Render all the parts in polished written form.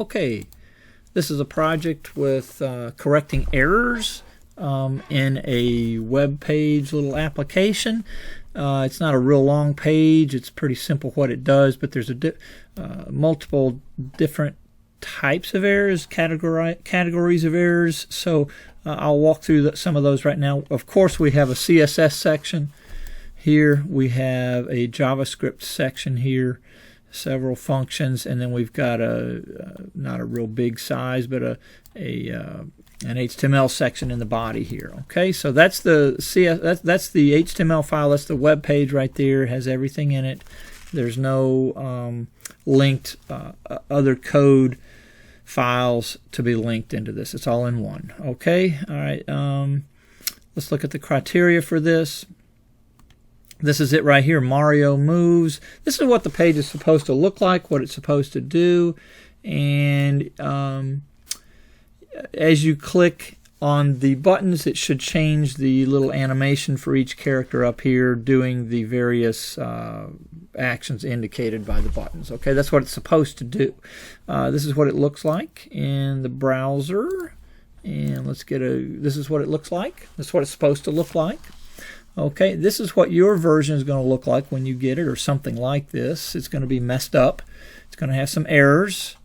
Okay, this is a project with correcting errors in a web page little application. It's not a real long page. It's pretty simple what it does, but there's multiple different types of errors, categories of errors. So I'll walk through some of those right now. Of course, we have a CSS section here. We have a JavaScript section here, several functions, and then we've got not a real big size, but an HTML section in the body here. Okay, so that's the that's the HTML file. That's the web page right there. It has everything in it. There's no linked other code files to be linked into this. It's all in one. Okay, all right. Let's look at the criteria for this. This is it right here, Mario moves. This is what the page is supposed to look like, what it's supposed to do. And as you click on the buttons, it should change the little animation for each character up here doing the various actions indicated by the buttons. Okay, that's what it's supposed to do. This is what it looks like in the browser. And let's get this is what it looks like. This is what it's supposed to look like. Okay, this is what your version is going to look like when you get it, or something like this. It's going to be messed up. It's going to have some errors,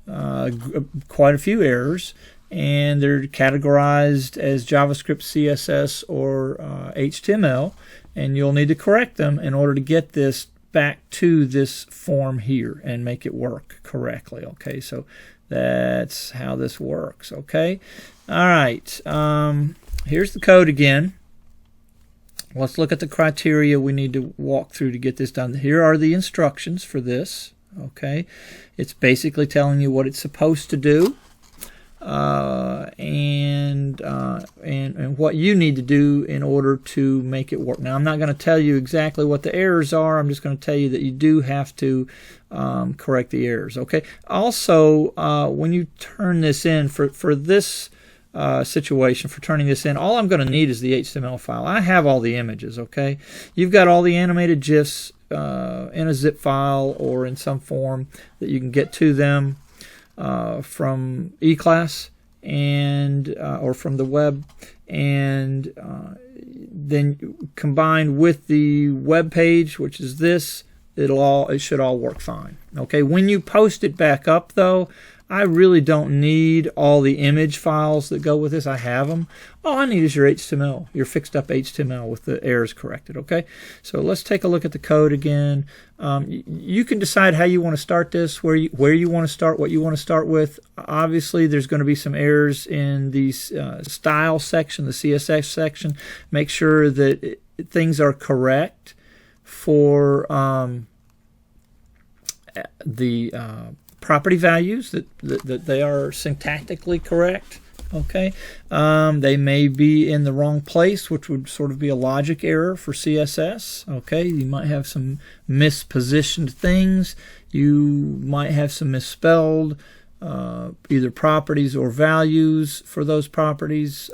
quite a few errors, and they're categorized as JavaScript, CSS, or HTML, and you'll need to correct them in order to get this back to this form here and make it work correctly. Okay, so that's how this works. Okay, all right. Here's the code again. Let's look at the criteria we need to walk through to get this done. Here are the instructions for this. Okay, it's basically telling you what it's supposed to do, and what you need to do in order to make it work. Now, I'm not going to tell you exactly what the errors are. I'm just going to tell you that you do have to correct the errors. Okay. Also, when you turn this in for this situation, for turning this in, all I'm going to need is the HTML file. I have all the images. Okay, you've got all the animated GIFs in a zip file or in some form that you can get to them from eClass and or from the web, and then combined with the web page, which is this, it should all work fine. Okay, when you post it back up though, I really don't need all the image files that go with this. I have them. All I need is your HTML, your fixed up HTML with the errors corrected. Okay, so let's take a look at the code again. You can decide how you want to start this, where you want to start, what you want to start with. Obviously, there's going to be some errors in the style section, the CSS section. Make sure that things are correct for the property values, that they are syntactically correct. Okay, they may be in the wrong place, which would sort of be a logic error for CSS. Okay, you might have some mispositioned things. You might have some misspelled either properties or values for those properties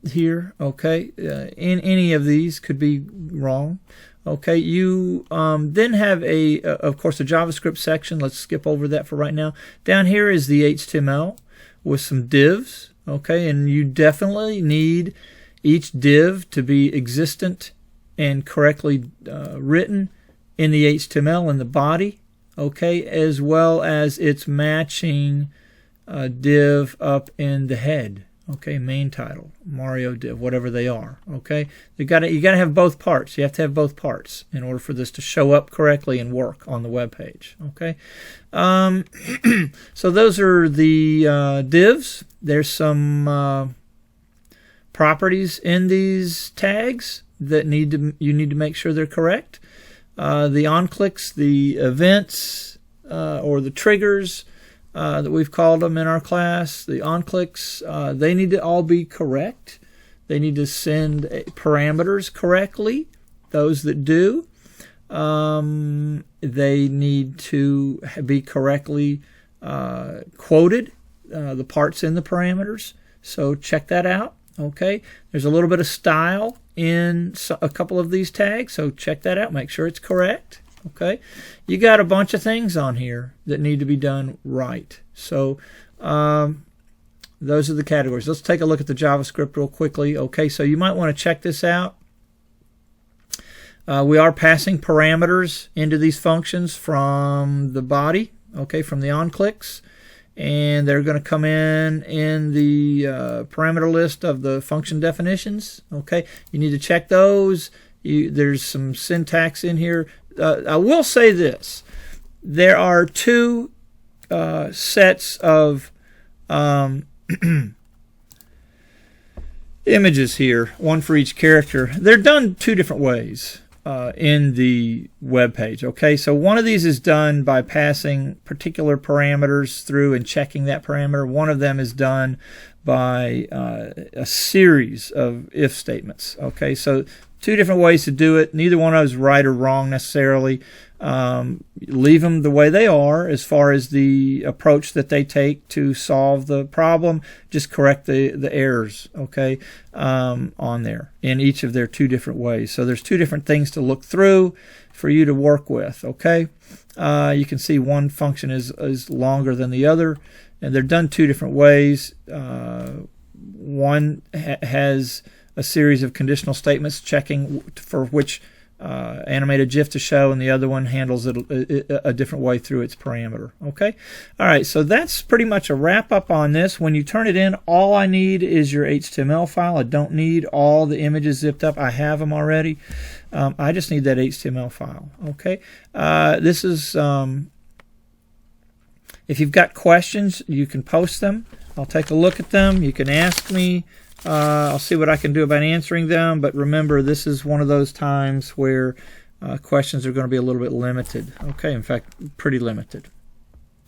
here. Okay, in any of these could be wrong. Okay, you then have of course, a JavaScript section. Let's skip over that for right now. Down here is the HTML with some divs. Okay, and you definitely need each div to be existent and correctly written in the HTML in the body. Okay, as well as its matching div up in the head. Okay, main title, Mario div, whatever they are. Okay, you gotta have both parts. You have to have both parts in order for this to show up correctly and work on the web page. Okay, so those are the divs. There's some properties in these tags that you need to make sure they're correct. The onclicks, the events, or the triggers. That we've called them in our class, the onclicks, they need to all be correct. They need to send parameters correctly, those that do. They need to be correctly quoted, the parts in the parameters. So check that out. Okay, there's a little bit of style in a couple of these tags, so check that out. Make sure it's correct. Okay, you got a bunch of things on here that need to be done right. So those are the categories. Let's take a look at the JavaScript real quickly. Okay, so you might want to check this out. We are passing parameters into these functions from the body, okay, from the onclicks, and they're going to come in the parameter list of the function definitions. Okay, you need to check those. There's some syntax in here. I will say this: there are two sets of images here, one for each character. They're done two different ways in the web page. Okay, so one of these is done by passing particular parameters through and checking that parameter. One of them is done by a series of if statements. Okay, so two different ways to do it. Neither one of those is right or wrong necessarily. Leave them the way they are as far as the approach that they take to solve the problem. Just correct the errors, okay, on there in each of their two different ways. So there's two different things to look through for you to work with, okay. You can see one function is longer than the other, and they're done two different ways. One has a series of conditional statements checking for which animated GIF to show, and the other one handles it a different way through its parameter. Okay, all right, so that's pretty much a wrap up on this. When you turn it in, all I need is your HTML file. I don't need all the images zipped up. I have them already. I just need that HTML file. Okay, this is if you've got questions, you can post them. I'll take a look at them. You can ask me. I'll see what I can do about answering them, but remember, this is one of those times where questions are going to be a little bit limited. Okay, in fact, pretty limited.